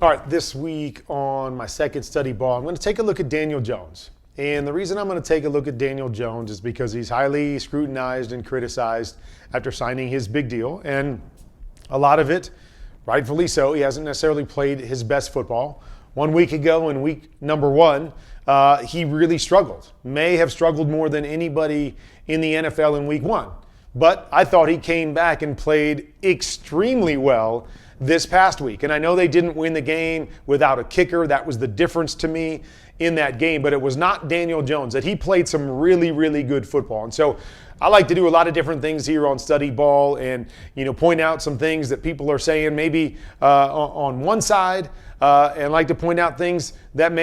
All right, this week on my second study ball, I'm going to take a look at Daniel Jones. And the reason I'm going to take a look at Daniel Jones is because he's highly scrutinized and criticized after signing his big deal. And a lot of it, rightfully so, he hasn't necessarily played his best football. 1 week ago in week number 1, he really struggled. May have struggled more than anybody in the NFL in week 1. But I thought he came back and played extremely well this past week. And I know they didn't win the game without a kicker. That was the difference to me in that game. But it was not Daniel Jones. That he played some really, really good football. And so I like to do a lot of different things here on Study Ball and, point out some things that people are saying maybe on one side and like to point out things that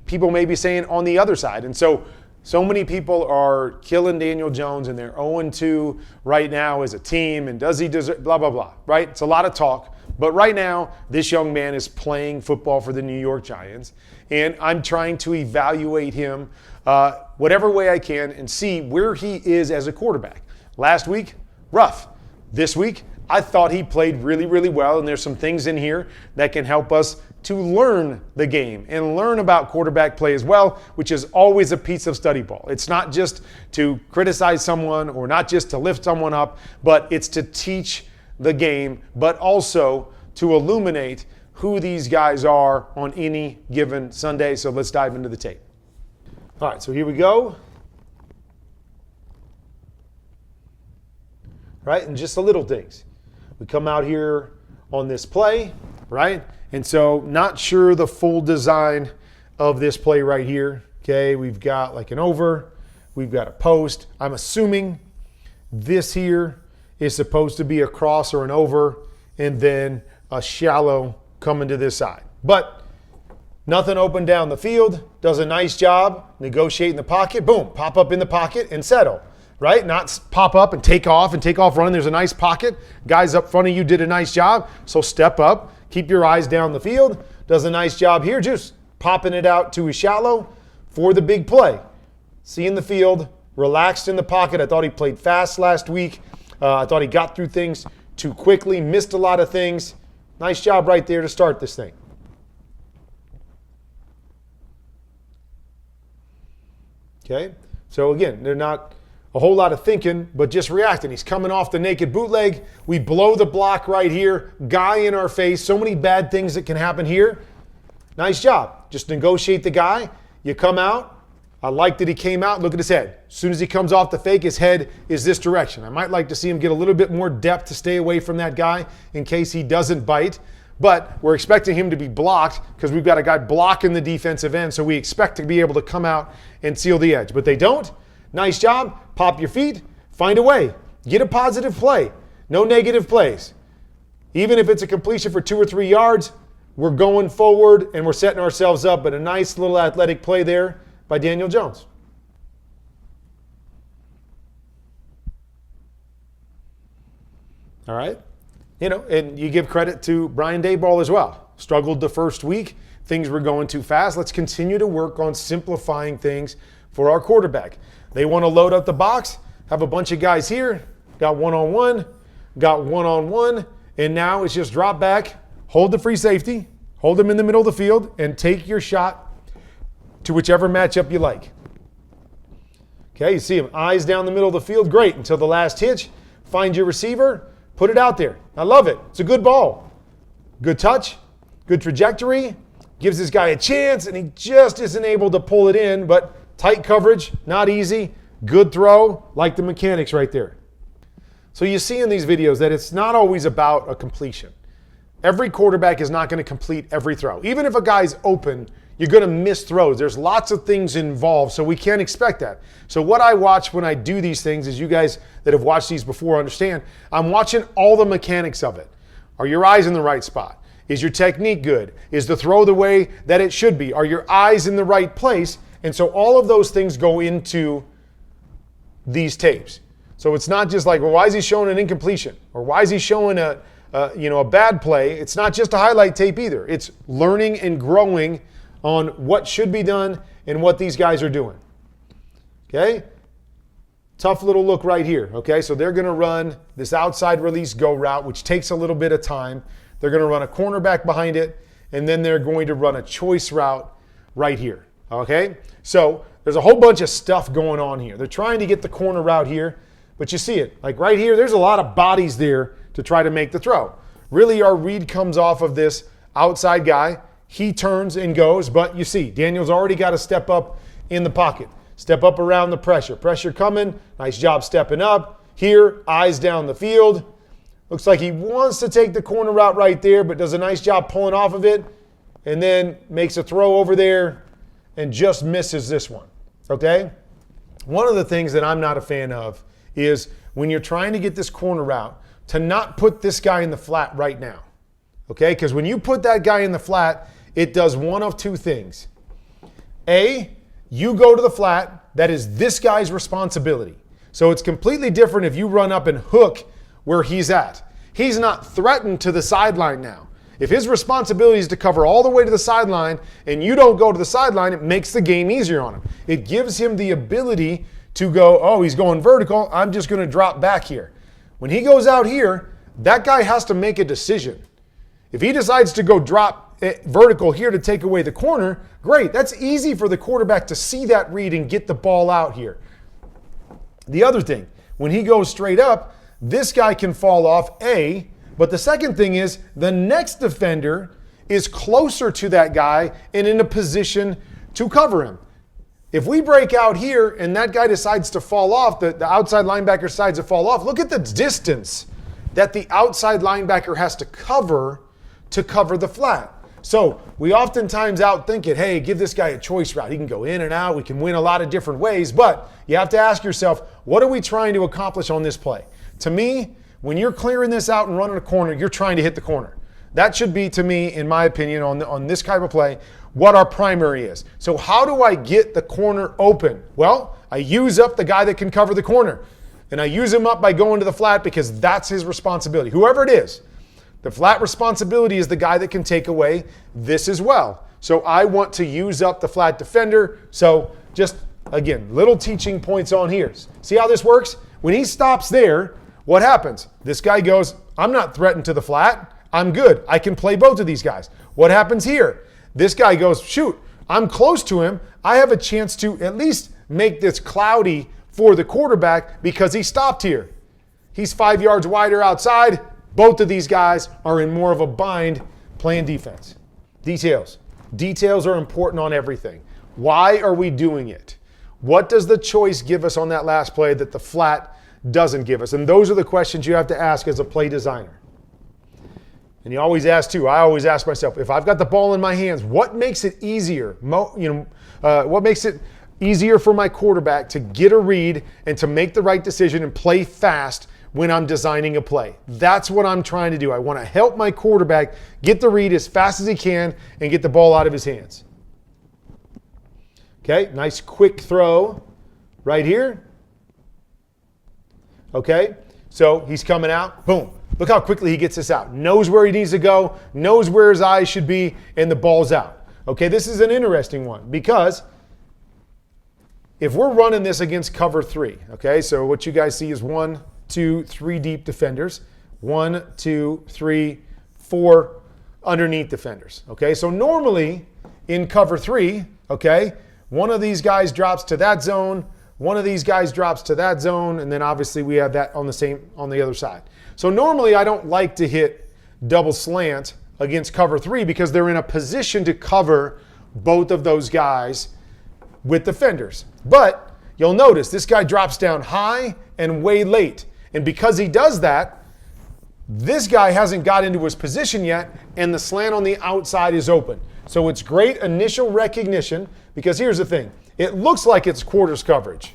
people may be saying on the other side. And so many people are killing Daniel Jones and they're 0-2 right now as a team. And does he deserve blah, blah, blah, right? It's a lot of talk. But right now, this young man is playing football for the New York Giants. And I'm trying to evaluate him whatever way I can and see where he is as a quarterback. Last week, rough. This week, I thought he played really, really well. And there's some things in here that can help us to learn the game and learn about quarterback play as well, which is always a piece of study ball. It's not just to criticize someone or not just to lift someone up, but it's to teach the game, but also to illuminate who these guys are on any given Sunday. So let's dive into the tape. All right, so here we go. Right, and just the little things. We come out here on this play, right? And so not sure the full design of this play right here. Okay, we've got like an over, we've got a post. I'm assuming this here is supposed to be a cross or an over, and then a shallow coming to this side. But nothing open down the field. Does a nice job negotiating the pocket. Boom, pop up in the pocket and settle. Right? Not pop up and take off running. There's a nice pocket. Guys up front of you did a nice job. So step up. Keep your eyes down the field. Does a nice job here. Just popping it out to a shallow for the big play. Seeing the field. Relaxed in the pocket. I thought he played fast last week. I thought he got through things too quickly. Missed a lot of things. Nice job right there to start this thing. Okay? So again, they're not a whole lot of thinking, but just reacting. He's coming off the naked bootleg. We blow the block right here. Guy in our face. So many bad things that can happen here. Nice job. Just negotiate the guy. You come out. I like that he came out. Look at his head. As soon as he comes off the fake, his head is this direction. I might like to see him get a little bit more depth to stay away from that guy in case he doesn't bite. But we're expecting him to be blocked because we've got a guy blocking the defensive end. So we expect to be able to come out and seal the edge. But they don't. Nice job. Pop your feet. Find a way. Get a positive play. No negative plays. Even if it's a completion for 2 or 3 yards, we're going forward and we're setting ourselves up. But a nice little athletic play there by Daniel Jones. All right. And you give credit to Brian Daboll as well. Struggled the first week. Things were going too fast. Let's continue to work on simplifying things for our quarterback. They want to load up the box, have a bunch of guys here, got one-on-one, and now it's just drop back, hold the free safety, hold them in the middle of the field, and take your shot to whichever matchup you like. Okay, you see him, eyes down the middle of the field, great, until the last hitch. Find your receiver, put it out there. I love it. It's a good ball. Good touch, good trajectory, gives this guy a chance, and he just isn't able to pull it in, but tight coverage, not easy, good throw, like the mechanics right there. So you see in these videos that it's not always about a completion. Every quarterback is not going to complete every throw. Even if a guy's open, you're going to miss throws. There's lots of things involved, so we can't expect that. So what I watch when I do these things, as you guys that have watched these before understand, I'm watching all the mechanics of it. Are your eyes in the right spot? Is your technique good? Is the throw the way that it should be? Are your eyes in the right place? And so all of those things go into these tapes. So it's not just like, well, why is he showing an incompletion? Or why is he showing a bad play? It's not just a highlight tape either. It's learning and growing on what should be done and what these guys are doing. Okay? Tough little look right here. Okay, so they're going to run this outside release go route, which takes a little bit of time. They're going to run a cornerback behind it, and then they're going to run a choice route right here, okay? So there's a whole bunch of stuff going on here. They're trying to get the corner route here, but you see it. Like right here, there's a lot of bodies there to try to make the throw. Really, our read comes off of this outside guy. He turns and goes, but you see, Daniel's already got to step up in the pocket. Step up around the pressure. Pressure coming. Nice job stepping up. Here, eyes down the field. Looks like he wants to take the corner route right there, but does a nice job pulling off of it, and then makes a throw over there and just misses this one, okay? One of the things that I'm not a fan of is when you're trying to get this corner route, to not put this guy in the flat right now, okay? Because when you put that guy in the flat, it does one of two things. A, you go to the flat, that is this guy's responsibility. So it's completely different if you run up and hook where he's at. He's not threatened to the sideline now. If his responsibility is to cover all the way to the sideline and you don't go to the sideline, it makes the game easier on him. It gives him the ability to go, oh, he's going vertical, I'm just going to drop back here. When he goes out here, that guy has to make a decision. If he decides to go drop vertical here to take away the corner, great. That's easy for the quarterback to see that read and get the ball out here. The other thing, when he goes straight up, this guy can fall off, A, but the second thing is the next defender is closer to that guy and in a position to cover him. If we break out here and that guy decides to fall off, the outside linebacker decides to fall off, look at the distance that the outside linebacker has to cover the flat. So we oftentimes outthink it. Hey, give this guy a choice route. He can go in and out. We can win a lot of different ways. But you have to ask yourself, what are we trying to accomplish on this play? To me, when you're clearing this out and running a corner, you're trying to hit the corner. That should be, to me, in my opinion, on this type of play, what our primary is. So how do I get the corner open? Well, I use up the guy that can cover the corner. And I use him up by going to the flat because that's his responsibility. Whoever it is, the flat responsibility is the guy that can take away this as well. So I want to use up the flat defender. So just, again, little teaching points on here. See how this works? When he stops there, what happens? This guy goes, I'm not threatened to the flat. I'm good. I can play both of these guys. What happens here? This guy goes, shoot, I'm close to him. I have a chance to at least make this cloudy for the quarterback because he stopped here. He's 5 yards wider outside. Both of these guys are in more of a bind playing defense. Details. Details are important on everything. Why are we doing it? What does the choice give us on that last play that the flat doesn't give us? And those are the questions you have to ask as a play designer. And you always ask too. I always ask myself, if I've got the ball in my hands, what makes it easier? What makes it easier for my quarterback to get a read and to make the right decision and play fast when I'm designing a play? That's what I'm trying to do. I want to help my quarterback get the read as fast as he can and get the ball out of his hands. Okay, nice quick throw right here. Okay, so he's coming out, boom. Look how quickly he gets this out. Knows where he needs to go, knows where his eyes should be, and the ball's out. Okay, this is an interesting one because if we're running this against cover 3, okay, so what you guys see is 1, 2, 3 deep defenders, 1, 2, 3, 4 underneath defenders. Okay, so normally in cover 3, okay, one of these guys drops to that zone, one of these guys drops to that zone, and then obviously we have that on the other side. So normally I don't like to hit double slant against cover 3 because they're in a position to cover both of those guys with defenders. But you'll notice this guy drops down high and way late. And because he does that, this guy hasn't got into his position yet, and the slant on the outside is open. So it's great initial recognition because here's the thing. It looks like it's quarters coverage.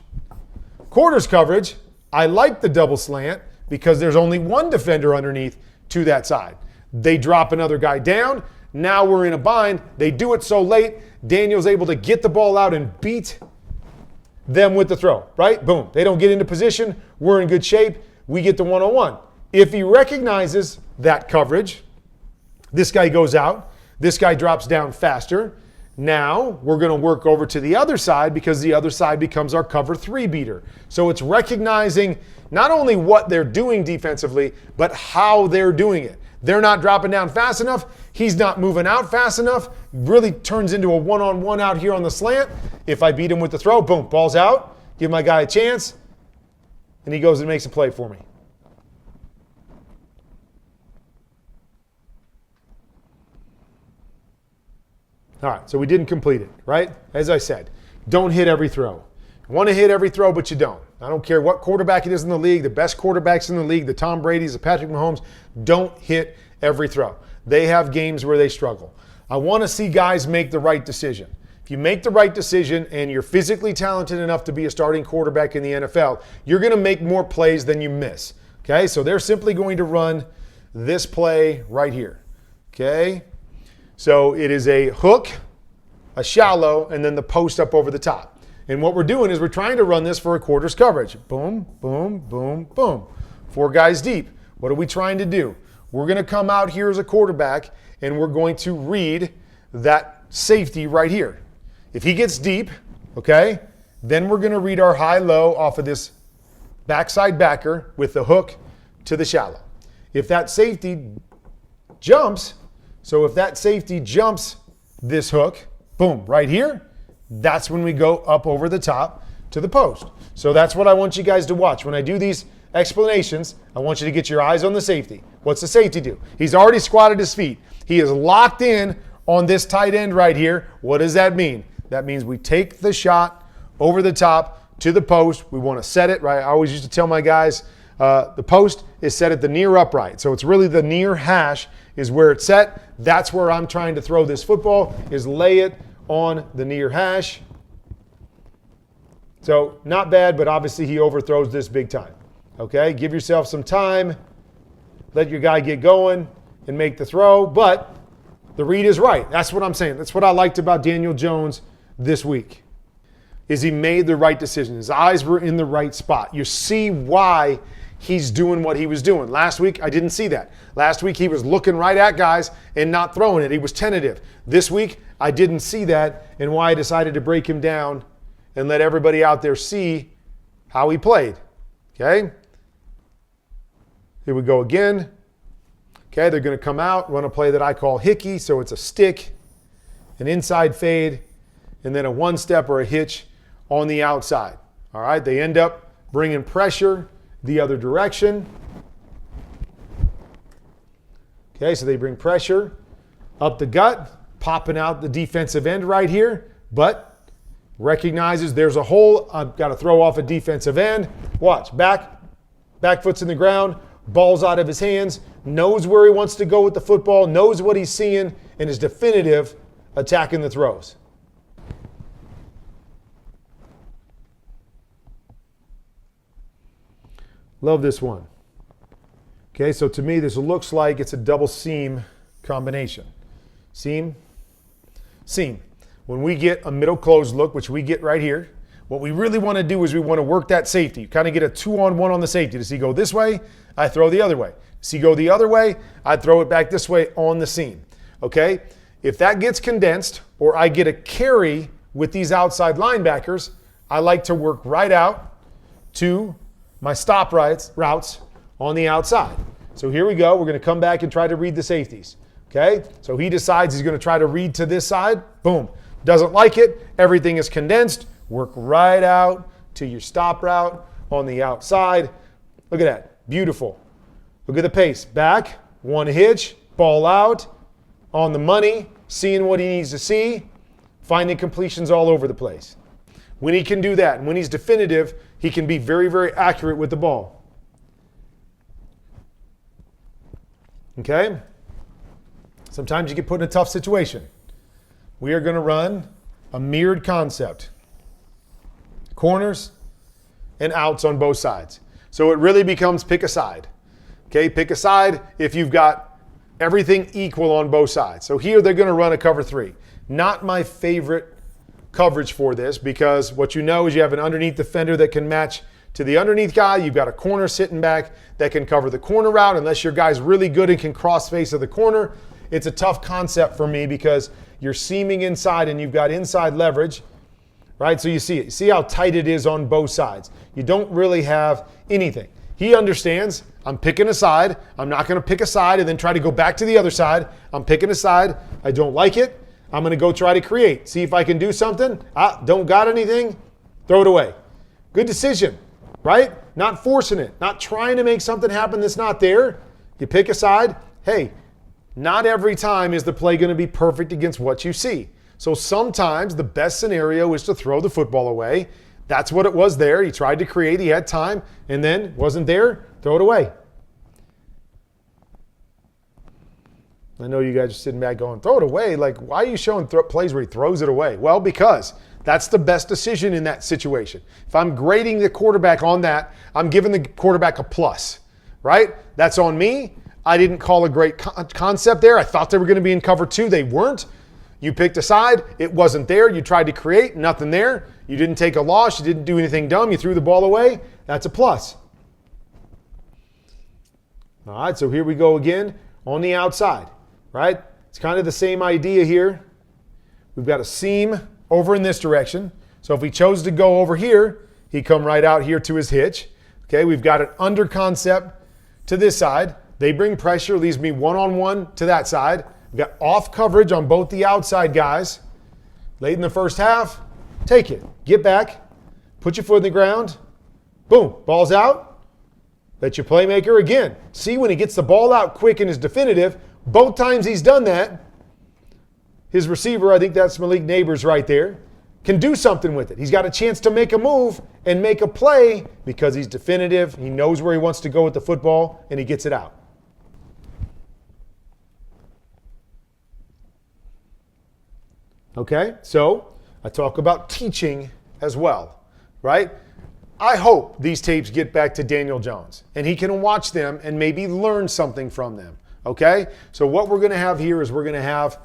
Quarters coverage, I like the double slant because there's only one defender underneath to that side. They drop another guy down. Now we're in a bind. They do it so late, Daniel's able to get the ball out and beat them with the throw, right? Boom. They don't get into position. We're in good shape. We get the one-on-one. If he recognizes that coverage, this guy goes out. This guy drops down faster. Now we're going to work over to the other side because the other side becomes our cover 3 beater. So it's recognizing not only what they're doing defensively, but how they're doing it. They're not dropping down fast enough. He's not moving out fast enough. Really turns into a one-on-one out here on the slant. If I beat him with the throw, boom, ball's out. Give my guy a chance. And he goes and makes a play for me. All right, so we didn't complete it, right? As I said, don't hit every throw. You want to hit every throw, but you don't. I don't care what quarterback it is in the league, the best quarterbacks in the league, the Tom Brady's, the Patrick Mahomes, don't hit every throw. They have games where they struggle. I want to see guys make the right decision. If you make the right decision and you're physically talented enough to be a starting quarterback in the NFL, you're going to make more plays than you miss. Okay, so they're simply going to run this play right here. Okay, so it is a hook, a shallow, and then the post up over the top. And what we're doing is we're trying to run this for a quarters coverage. Boom, boom, boom, boom. 4 guys deep. What are we trying to do? We're going to come out here as a quarterback and we're going to read that safety right here. If he gets deep, okay, then we're going to read our high-low off of this backside backer with the hook to the shallow. If that safety jumps, so if that safety jumps this hook, boom, right here, that's when we go up over the top to the post. So that's what I want you guys to watch. When I do these explanations, I want you to get your eyes on the safety. What's the safety do? He's already squatted his feet. He is locked in on this tight end right here. What does that mean? That means we take the shot over the top to the post. We want to set it, right? I always used to tell my guys, the post is set at the near upright. So it's really the near hash is where it's set. That's where I'm trying to throw this football, is lay it on the near hash. So not bad, but obviously he overthrows this big time. Okay, give yourself some time. Let your guy get going and make the throw. But the read is right. That's what I'm saying. That's what I liked about Daniel Jones this week, is he made the right decision. His eyes were in the right spot. You see why he's doing what he was doing. Last week, I didn't see that. Last week, he was looking right at guys and not throwing it. He was tentative. This week, I didn't see that, and why I decided to break him down and let everybody out there see how he played. Okay? Here we go again. Okay, they're going to come out, run a play that I call hickey, so it's a stick, an inside fade, and then a one-step or a hitch on the outside. All right, they end up bringing pressure the other direction. Okay, so they bring pressure up the gut, popping out the defensive end right here, but recognizes there's a hole. I've got to throw off a defensive end. Watch, back foot's in the ground, ball's out of his hands, knows where he wants to go with the football, knows what he's seeing, and is definitive attacking the throws. Love this one. Okay, so to me, this looks like it's a double seam combination. Seam, seam. When we get a middle closed look, which we get right here, what we really want to do is we want to work that safety. Kind of get a 2-on-1 on the safety. Does he go this way? I throw the other way. Does he go the other way? I throw it back this way on the seam. Okay? If that gets condensed or I get a carry with these outside linebackers, I like to work right out to my stop routes on the outside. So here we go. We're going to come back and try to read the safeties. Okay? So he decides he's going to try to read to this side. Boom. Doesn't like it. Everything is condensed. Work right out to your stop route on the outside. Look at that. Beautiful. Look at the pace. Back, one hitch, ball out, on the money, seeing what he needs to see, finding completions all over the place. When he can do that, and when he's definitive, he can be very, very accurate with the ball. Okay? Sometimes you get put in a tough situation. We are going to run a mirrored concept. Corners and outs on both sides. So it really becomes pick a side. Okay, pick a side if you've got everything equal on both sides. So here they're going to run a cover 3. Not my favorite coverage for this, because what you know is you have an underneath defender that can match to the underneath guy. You've got a corner sitting back that can cover the corner route. Unless your guy's really good and can cross face of the corner, it's a tough concept for me because you're seaming inside and you've got inside leverage. Right, so you see it. See how tight it is on both sides. You don't really have anything. He understands I'm picking a side. I'm not going to pick a side and then try to go back to the other side. I'm picking a side. I don't like it. I'm going to go try to create. See if I can do something. Don't got anything. Throw it away. Good decision, right? Not forcing it. Not trying to make something happen that's not there. You pick a side. Hey, not every time is the play going to be perfect against what you see. So sometimes the best scenario is to throw the football away. That's what it was there. He tried to create. He had time. And then wasn't there. Throw it away. I know you guys are sitting back going, throw it away. Like, why are you showing plays where he throws it away? Well, because that's the best decision in that situation. If I'm grading the quarterback on that, I'm giving the quarterback a plus, right? That's on me. I didn't call a great concept there. I thought they were going to be in cover 2. They weren't. You picked a side. It wasn't there. You tried to create. Nothing there. You didn't take a loss. You didn't do anything dumb. You threw the ball away. That's a plus. All right, so here we go again on the outside, right? It's kind of the same idea here. We've got a seam over in this direction. So if he chose to go over here, he'd come right out here to his hitch. Okay, we've got an under concept to this side. They bring pressure, leaves me one-on-one to that side. We've got off coverage on both the outside guys. Late in the first half, take it. Get back, put your foot in the ground. Boom, ball's out. That's your playmaker again. See, when he gets the ball out quick and is definitive, both times he's done that, his receiver, I think that's Malik Neighbors right there, can do something with it. He's got a chance to make a move and make a play because he's definitive. He knows where he wants to go with the football, and he gets it out. Okay, so I talk about teaching as well, right? I hope these tapes get back to Daniel Jones and he can watch them and maybe learn something from them, okay? So what we're going to have here is we're going to have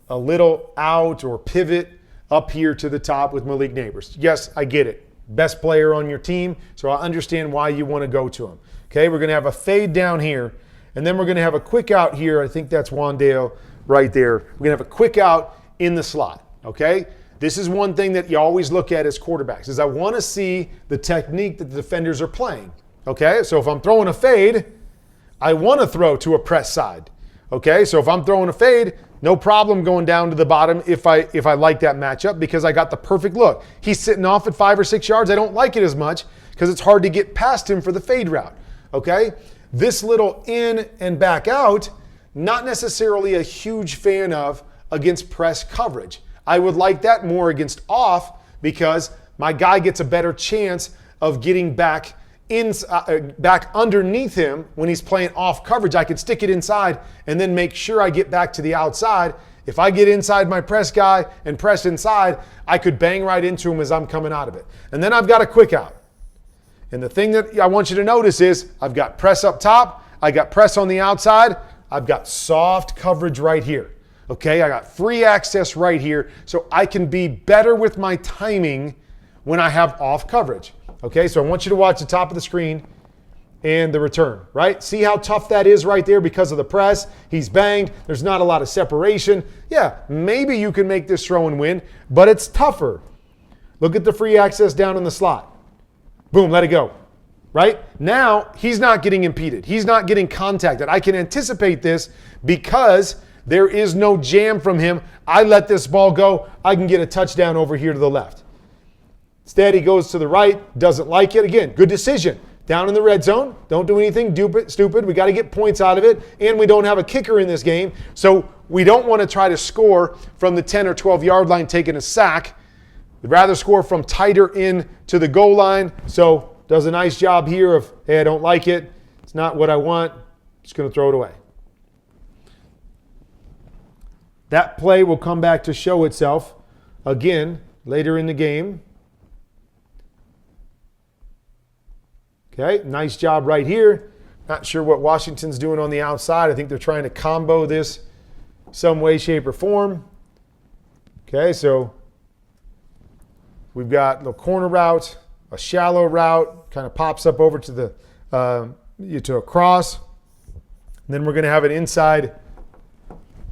a little out or pivot up here to the top with Malik Neighbors. Yes, I get it. Best player on your team, so I understand why you want to go to him. Okay, we're going to have a fade down here, and then we're going to have a quick out here. I think that's Wandale right there. We're going to have a quick out in the slot, okay? This is one thing that you always look at as quarterbacks, is I want to see the technique that the defenders are playing, okay? So if I'm throwing a fade, I want to throw to a press side, okay? So if I'm throwing a fade, no problem going down to the bottom if I like that matchup because I got the perfect look. He's sitting off at 5 or 6 yards. I don't like it as much because it's hard to get past him for the fade route, okay? This little in and back out, not necessarily a huge fan of against press coverage. I would like that more against off because my guy gets a better chance of getting back underneath him when he's playing off coverage. I can stick it inside and then make sure I get back to the outside. If I get inside my press guy and press inside, I could bang right into him as I'm coming out of it. And then I've got a quick out. And the thing that I want you to notice is I've got press up top, I got press on the outside, I've got soft coverage right here. Okay, I got free access right here, so I can be better with my timing when I have off coverage. Okay, so I want you to watch the top of the screen and the return, right? See how tough that is right there because of the press. He's banged. There's not a lot of separation. Yeah, maybe you can make this throw and win, but it's tougher. Look at the free access down in the slot. Boom, let it go, right? Now, he's not getting impeded. He's not getting contacted. I can anticipate this because there is no jam from him. I let this ball go. I can get a touchdown over here to the left. Instead, he goes to the right, doesn't like it. Again, good decision. Down in the red zone, don't do anything stupid. We got to get points out of it, and we don't have a kicker in this game, so we don't want to try to score from the 10 or 12-yard line taking a sack. We'd rather score from tighter in to the goal line, so does a nice job here of, hey, I don't like it. It's not what I want. Just going to throw it away. That play will come back to show itself again later in the game. Okay, nice job right here. Not sure what Washington's doing on the outside. I think they're trying to combo this some way, shape, or form. Okay, so we've got a little corner route, a shallow route, kind of pops up over to the to a cross. And then we're going to have an inside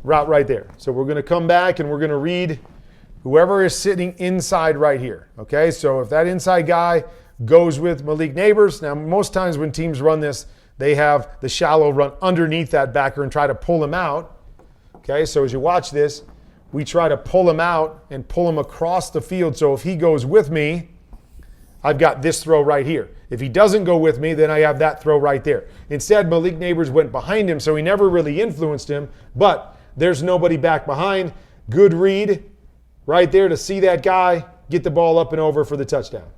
route right there. So we're going to come back and we're going to read whoever is sitting inside right here. Okay, so if that inside guy goes with Malik Neighbors. Now, most times when teams run this, they have the shallow run underneath that backer and try to pull him out. Okay, so as you watch this, we try to pull him out and pull him across the field. So if he goes with me, I've got this throw right here. If he doesn't go with me, then I have that throw right there. Instead, Malik Neighbors went behind him, so he never really influenced him, but there's nobody back behind. Good read right there to see that guy get the ball up and over for the touchdown.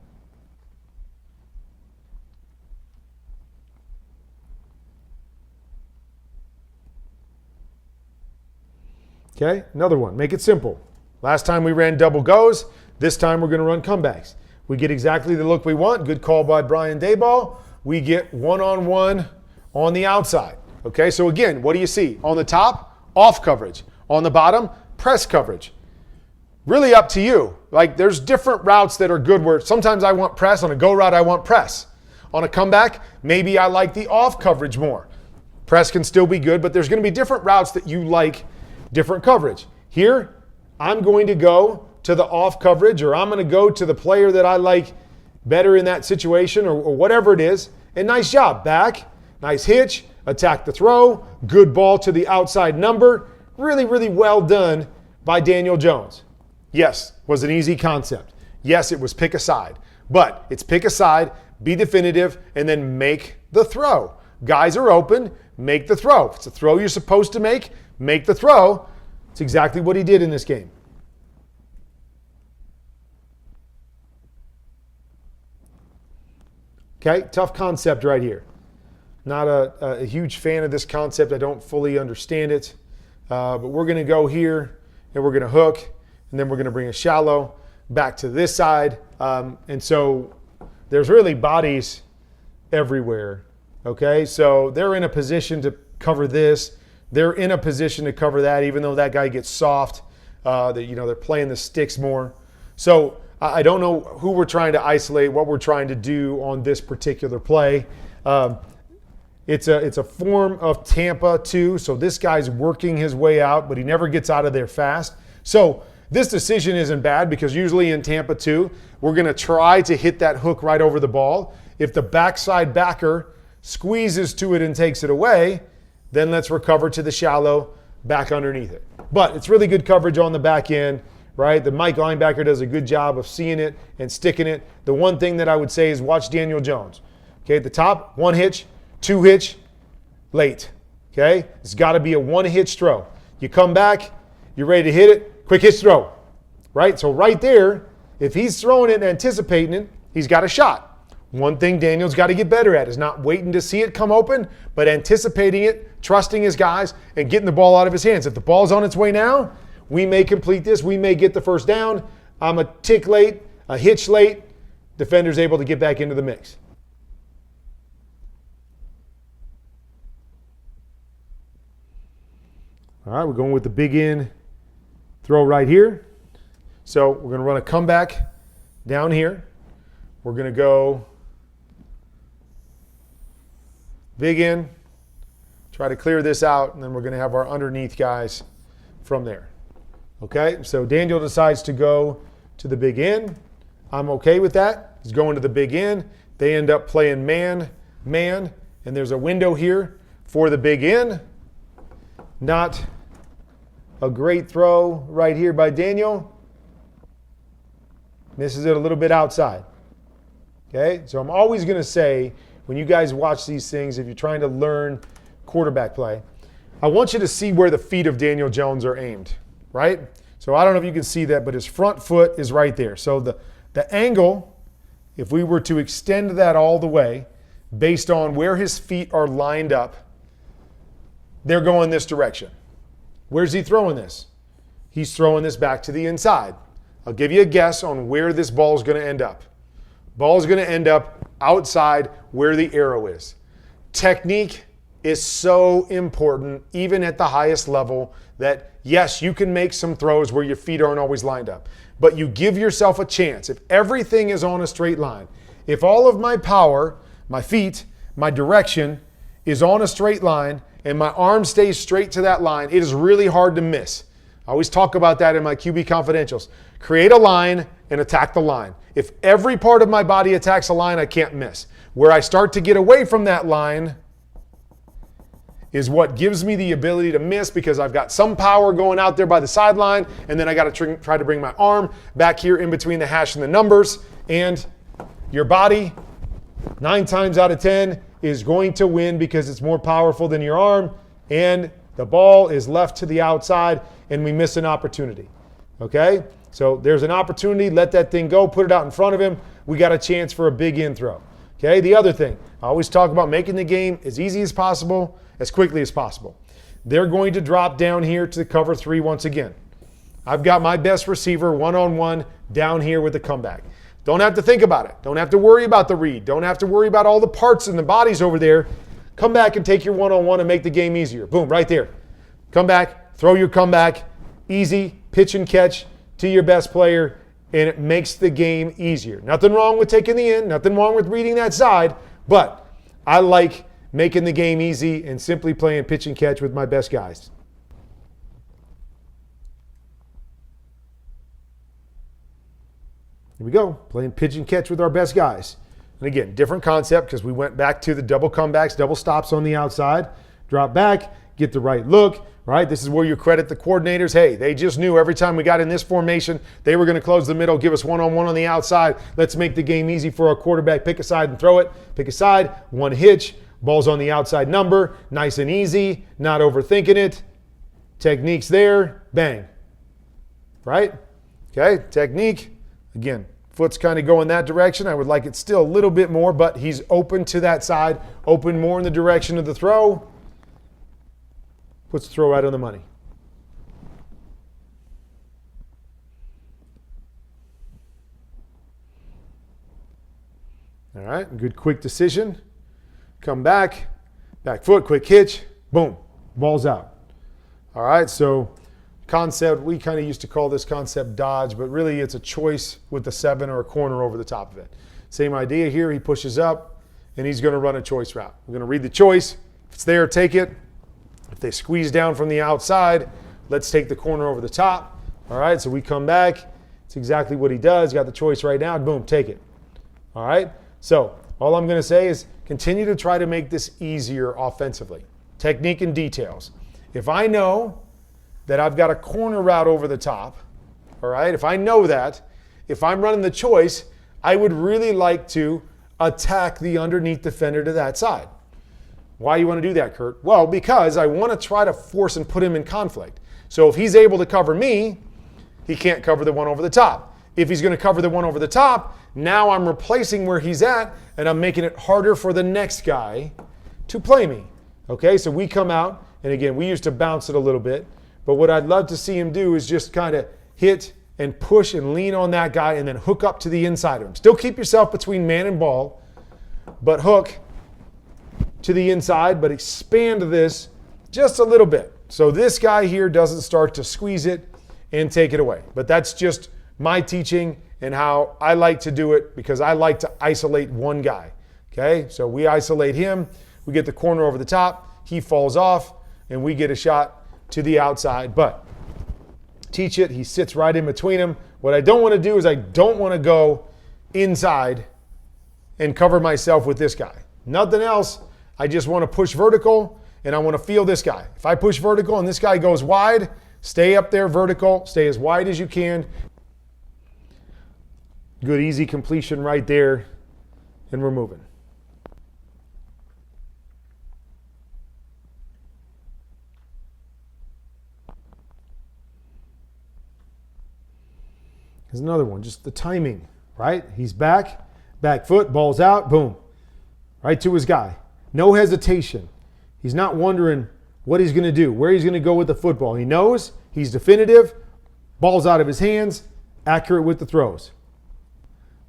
Okay, another one. Make it simple. Last time we ran double goes. This time we're going to run comebacks. We get exactly the look we want. Good call by Brian Dayball. We get one-on-one on the outside. Okay, so again, what do you see? On the top, off coverage. On the bottom, press coverage. Really up to you. Like, there's different routes that are good where sometimes I want press. On a go route, I want press. On a comeback, maybe I like the off coverage more. Press can still be good, but there's going to be different routes that you like different coverage. Here, I'm going to go to the off coverage, or I'm going to go to the player that I like better in that situation, or whatever it is. And nice job. Back, nice hitch, attack the throw, good ball to the outside number. Really, really well done by Daniel Jones. Yes, was an easy concept. Yes, it was pick a side. But it's pick a side, be definitive, and then make the throw. Guys are open, make the throw. If it's a throw you're supposed to make the throw. It's exactly what he did in this game. Okay, tough concept right here. Not a huge fan of this concept. I don't fully understand it. But we're going to go here, and we're going to hook, and then we're going to bring a shallow back to this side. And so there's really bodies everywhere. Okay, so they're in a position to cover this. They're in a position to cover that, even though that guy gets soft. They're playing the sticks more. So I don't know who we're trying to isolate, what we're trying to do on this particular play. It's a form of Tampa too. So this guy's working his way out, but he never gets out of there fast. So this decision isn't bad because usually in Tampa too, we're going to try to hit that hook right over the ball. If the backside backer squeezes to it and takes it away, then let's recover to the shallow back underneath it. But it's really good coverage on the back end, right? The Mike linebacker does a good job of seeing it and sticking it. The one thing that I would say is watch Daniel Jones. Okay, at the top, one hitch, two hitch, late. Okay, it's got to be a one hitch throw. You come back, you're ready to hit it, quick hitch throw, right? So right there, if he's throwing it and anticipating it, he's got a shot. One thing Daniel's got to get better at is not waiting to see it come open, but anticipating it, trusting his guys, and getting the ball out of his hands. If the ball's on its way now, we may complete this. We may get the first down. I'm a tick late, a hitch late. Defender's able to get back into the mix. All right, we're going with the big in throw right here. So we're going to run a comeback down here. We're going to go big in, try to clear this out, and then we're going to have our underneath guys from there. Okay, so Daniel decides to go to the big in. I'm okay with that. He's going to the big in. They end up playing man, and there's a window here for the big in. Not a great throw right here by Daniel. Misses it a little bit outside. Okay, so I'm always going to say, when you guys watch these things, if you're trying to learn quarterback play, I want you to see where the feet of Daniel Jones are aimed, right? So I don't know if you can see that, but his front foot is right there. So the angle, if we were to extend that all the way, based on where his feet are lined up, they're going this direction. Where's he throwing this? He's throwing this back to the inside. I'll give you a guess on where this ball is going to end up. Ball is going to end up outside where the arrow is. Technique is so important, even at the highest level, that yes, you can make some throws where your feet aren't always lined up, but you give yourself a chance. If everything is on a straight line, if all of my power, my feet, my direction is on a straight line, and my arm stays straight to that line, it is really hard to miss. I always talk about that in my QB Confidentials. Create a line and attack the line. If every part of my body attacks a line, I can't miss. Where I start to get away from that line, is what gives me the ability to miss because I've got some power going out there by the sideline, and then I got to try to bring my arm back here in between the hash and the numbers. And your body, 9 times out of 10, is going to win because it's more powerful than your arm, and the ball is left to the outside, and we miss an opportunity. Okay? So there's an opportunity. Let that thing go. Put it out in front of him. We got a chance for a big in throw. Okay? The other thing, I always talk about making the game as easy as possible, as quickly as possible. They're going to drop down here to cover 3 once again. I've got my best receiver one-on-one down here with the comeback. Don't have to think about it. Don't have to worry about the read. Don't have to worry about all the parts and the bodies over there. Come back and take your one-on-one and make the game easier. Boom, right there. Come back, throw your comeback. Easy, pitch and catch to your best player, and it makes the game easier. Nothing wrong with taking the in, nothing wrong with reading that side, but I like making the game easy and simply playing pitch and catch with my best guys. Here we go, playing pitch and catch with our best guys. And again, different concept because we went back to the double comebacks, double stops on the outside, drop back, get the right look, right? This is where you credit the coordinators. Hey, they just knew every time we got in this formation, they were going to close the middle, give us one-on-one on the outside. Let's make the game easy for our quarterback. Pick a side and throw it. Pick a side, one hitch, ball's on the outside number, nice and easy, not overthinking it. Technique's there, bang, right? Okay, technique. Again, foot's kind of going that direction. I would like it still a little bit more, but he's open to that side, open more in the direction of the throw. Puts the throw right on the money. All right, good quick decision. Come back, back foot, quick hitch, boom, ball's out. All right, so concept, we kind of used to call this concept dodge, but really it's a choice with the 7 or a corner over the top of it. Same idea here, he pushes up and he's going to run a choice route. We're going to read the choice. If it's there, take it. If they squeeze down from the outside, let's take the corner over the top. All right, so we come back. It's exactly what he does. Got the choice right now. Boom, take it. All right, so all I'm going to say is continue to try to make this easier offensively. Technique and details. If I know that I've got a corner route over the top, all right, if I know that, if I'm running the choice, I would really like to attack the underneath defender to that side. Why you want to do that, Kurt? Well, because I want to try to force and put him in conflict. So if he's able to cover me, he can't cover the one over the top. If he's going to cover the one over the top, now I'm replacing where he's at, and I'm making it harder for the next guy to play me. Okay, so we come out, and again, we used to bounce it a little bit, but what I'd love to see him do is just kind of hit and push and lean on that guy and then hook up to the inside of him. Still keep yourself between man and ball, but hook to the inside, but expand this just a little bit. So this guy here doesn't start to squeeze it and take it away. But that's just my teaching and how I like to do it because I like to isolate one guy. Okay, so we isolate him, we get the corner over the top, he falls off, and we get a shot to the outside. But teach it, he sits right in between them. What I don't want to do is I don't want to go inside and cover myself with this guy. Nothing else. I just want to push vertical, and I want to feel this guy. If I push vertical and this guy goes wide, stay up there vertical, stay as wide as you can. Good, easy completion right there, and we're moving. Here's another one, just the timing, right? He's back foot, ball's out, boom, right to his guy. No hesitation. He's not wondering what he's going to do, where he's going to go with the football. He knows, he's definitive, ball's out of his hands, accurate with the throws.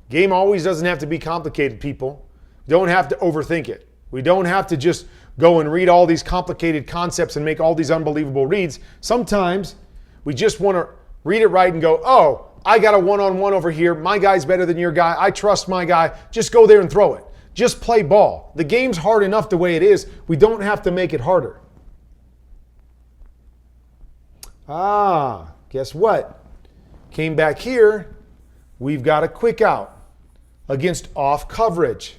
Game always doesn't have to be complicated, people. Don't have to overthink it. We don't have to just go and read all these complicated concepts and make all these unbelievable reads. Sometimes we just want to read it right and go, oh, I got a one-on-one over here. My guy's better than your guy. I trust my guy. Just go there and throw it. Just play ball. The game's hard enough the way it is. We don't have to make it harder. Guess what? Came back here. We've got a quick out against off coverage.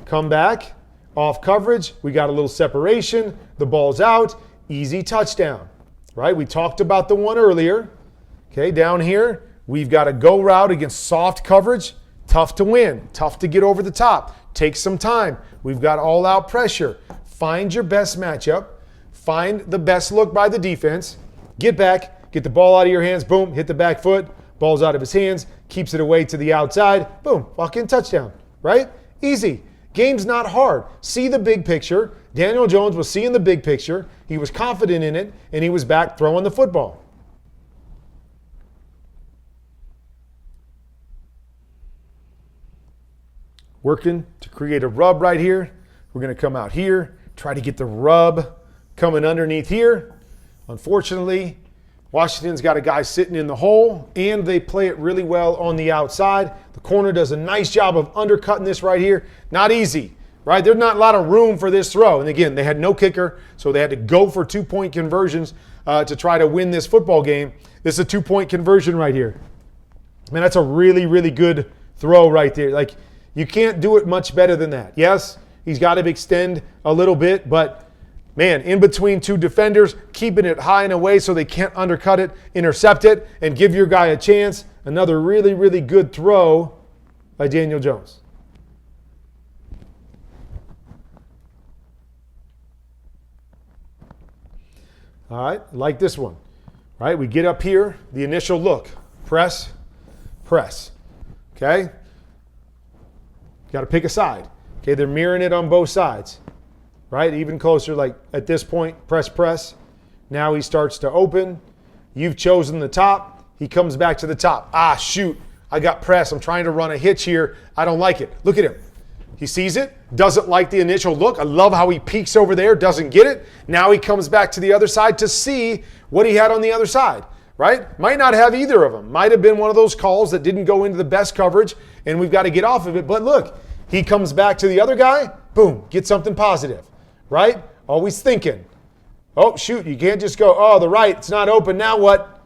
Come back. off coverage. We got a little separation. The ball's out. Easy touchdown, right? We talked about the one earlier. Okay, down here, we've got a go route against soft coverage. Tough to win. Tough to get over the top. Takes some time. We've got all-out pressure. Find your best matchup. Find the best look by the defense. Get back. Get the ball out of your hands. Boom. Hit the back foot. Ball's out of his hands. Keeps it away to the outside. Boom. Fucking touchdown. Right? Easy. Game's not hard. See the big picture. Daniel Jones was seeing the big picture. He was confident in it, and he was back throwing the football. Working to create a rub right here. We're going to come out here, try to get the rub coming underneath here. Unfortunately, Washington's got a guy sitting in the hole, and they play it really well on the outside. The corner does a nice job of undercutting this right here. Not easy, right? There's not a lot of room for this throw. And again, they had no kicker, so they had to go for two-point conversions to try to win this football game. This is a two-point conversion right here. Man, that's a really, really good throw right there. Like, you can't do it much better than that. Yes, he's got to extend a little bit, but man, in between two defenders, keeping it high and away so they can't undercut it, intercept it, and give your guy a chance. Another really, really good throw by Daniel Jones. All right, like this one. All right, we get up here, the initial look. Press, press. Okay? Got to pick a side. Okay, they're mirroring it on both sides. Right? Even closer, like at this point, press, press. Now he starts to open. You've chosen the top. He comes back to the top. Ah, shoot. I got press. I'm trying to run a hitch here. I don't like it. Look at him. He sees it. Doesn't like the initial look. I love how he peeks over there. Doesn't get it. Now he comes back to the other side to see what he had on the other side. Right? Might not have either of them. Might have been one of those calls that didn't go into the best coverage, and we've got to get off of it. But look, he comes back to the other guy. Boom. Get something positive. Right? Always thinking. Oh, shoot. You can't just go, oh, the right, it's not open. Now what?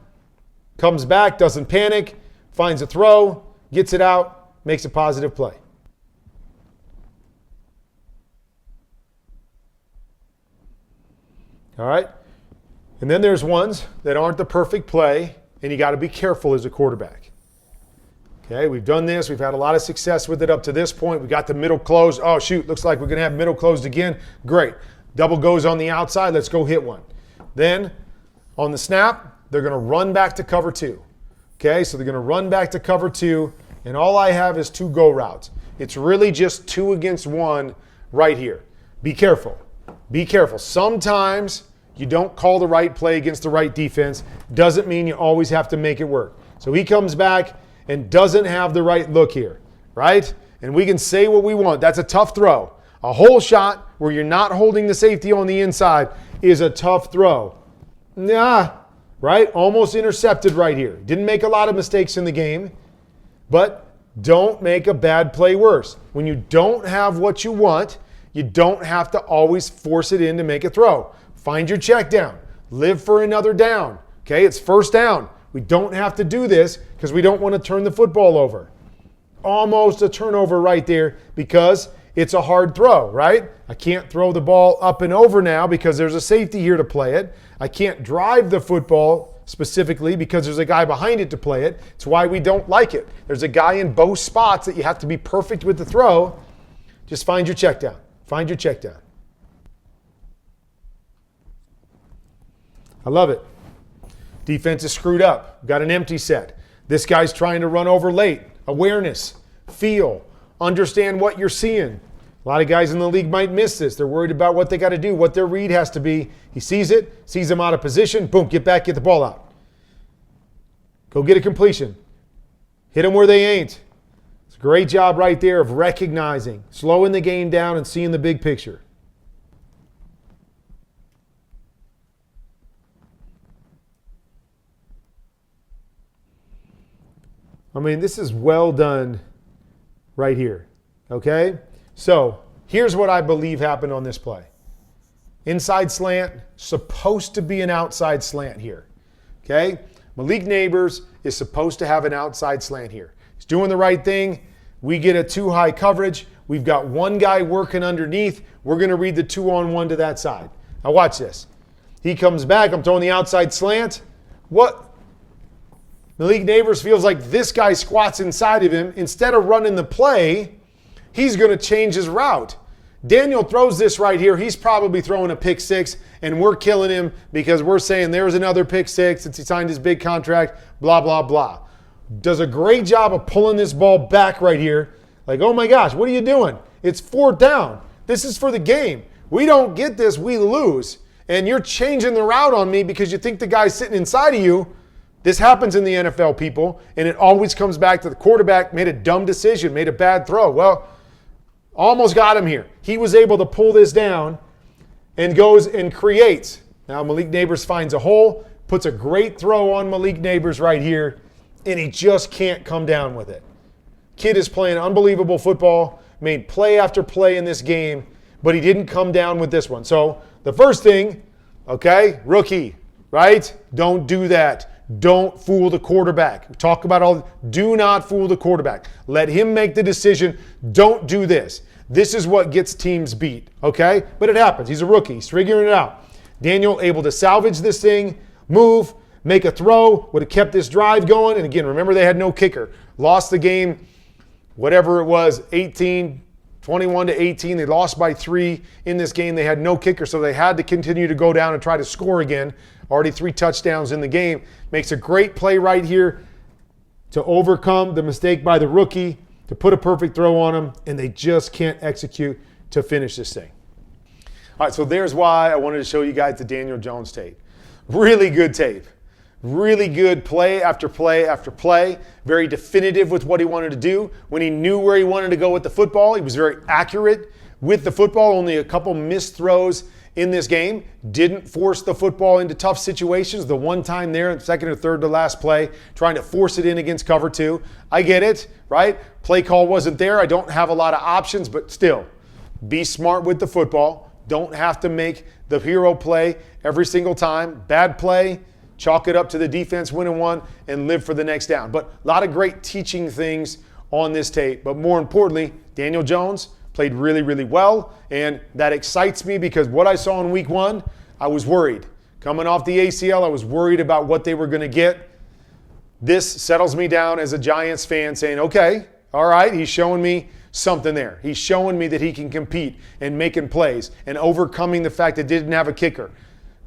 Comes back, doesn't panic, finds a throw, gets it out, makes a positive play. All right? And then there's ones that aren't the perfect play, and you got to be careful as a quarterback. Okay, we've done this. We've had a lot of success with it up to this point. We got the middle closed. Oh, shoot, looks like we're going to have middle closed again. Great. Double goes on the outside. Let's go hit one. Then on the snap, they're going to run back to cover two. Okay, so they're going to run back to cover two, and all I have is two go routes. It's really just 2 against 1 right here. Be careful. Be careful. Sometimes you don't call the right play against the right defense. Doesn't mean you always have to make it work. So he comes back and doesn't have the right look here, right? And we can say what we want. That's a tough throw. A hole shot where you're not holding the safety on the inside is a tough throw. Nah, right? Almost intercepted right here. Didn't make a lot of mistakes in the game, but don't make a bad play worse. When you don't have what you want, you don't have to always force it in to make a throw. Find your check down. Live for another down. Okay, it's first down. We don't have to do this because we don't want to turn the football over. Almost a turnover right there because it's a hard throw, right? I can't throw the ball up and over now because there's a safety here to play it. I can't drive the football specifically because there's a guy behind it to play it. It's why we don't like it. There's a guy in both spots that you have to be perfect with the throw. Just find your check down. Find your check down. I love it. Defense is screwed up. Got an empty set. This guy's trying to run over late. Awareness, feel, understand what you're seeing. A lot of guys in the league might miss this. They're worried about what they got to do, what their read has to be. He sees it, sees him out of position. Boom, get back, get the ball out. Go get a completion. Hit them where they ain't. It's a great job right there of recognizing, slowing the game down and seeing the big picture. I mean, this is well done right here, okay? So here's what I believe happened on this play. Inside slant, supposed to be an outside slant here, okay? Malik Neighbors is supposed to have an outside slant here. He's doing the right thing. We get a too high coverage. We've got one guy working underneath. We're going to read the 2-on-1 to that side. Now watch this. He comes back. I'm throwing the outside slant. What? Malik Neighbors feels like this guy squats inside of him. Instead of running the play, he's going to change his route. Daniel throws this right here. He's probably throwing a pick six, and we're killing him because we're saying there's another pick six since he signed his big contract, blah, blah, blah. Does a great job of pulling this ball back right here. Like, oh my gosh, what are you doing? It's 4th down. This is for the game. We don't get this, we lose. And you're changing the route on me because you think the guy's sitting inside of you. This happens in the NFL, people, and it always comes back to the quarterback made a dumb decision, made a bad throw. Well, almost got him here. He was able to pull this down and goes and creates. Now Malik Neighbors finds a hole, puts a great throw on Malik Neighbors right here, and he just can't come down with it. Kid is playing unbelievable football, made play after play in this game, but he didn't come down with this one. So the first thing, okay, rookie, right? Don't do that. Don't fool the quarterback. We talk about all, do not fool the quarterback. Let him make the decision. Don't do this. This is what gets teams beat, okay? But it happens. He's a rookie. He's figuring it out. Daniel able to salvage this thing, move, make a throw, would have kept this drive going. And again, remember they had no kicker. Lost the game, whatever it was, 21 to 18. They lost by 3 in this game. They had no kicker, so they had to continue to go down and try to score again. Already 3 touchdowns in the game. Makes a great play right here to overcome the mistake by the rookie, to put a perfect throw on him, and they just can't execute to finish this thing. All right, so there's why I wanted to show you guys the Daniel Jones tape. Really good tape. Really good play after play after play. Very definitive with what he wanted to do. When he knew where he wanted to go with the football, he was very accurate with the football. Only a couple missed throws in this game. Didn't force the football into tough situations. The one time there, second or third to last play, trying to force it in against cover 2. I get it, right? Play call wasn't there. I don't have a lot of options, but still, be smart with the football. Don't have to make the hero play every single time. Bad play, chalk it up to the defense winning one and live for the next down. But a lot of great teaching things on this tape. But more importantly, Daniel Jones played really, really well. And that excites me because what I saw in week 1, I was worried. Coming off the ACL, I was worried about what they were going to get. This settles me down as a Giants fan saying, okay, all right, he's showing me something there. He's showing me that he can compete and making plays and overcoming the fact that they didn't have a kicker.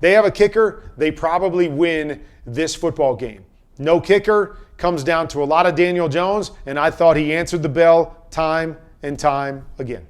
They have a kicker, they probably win this football game. No kicker comes down to a lot of Daniel Jones, and I thought he answered the bell time and time again.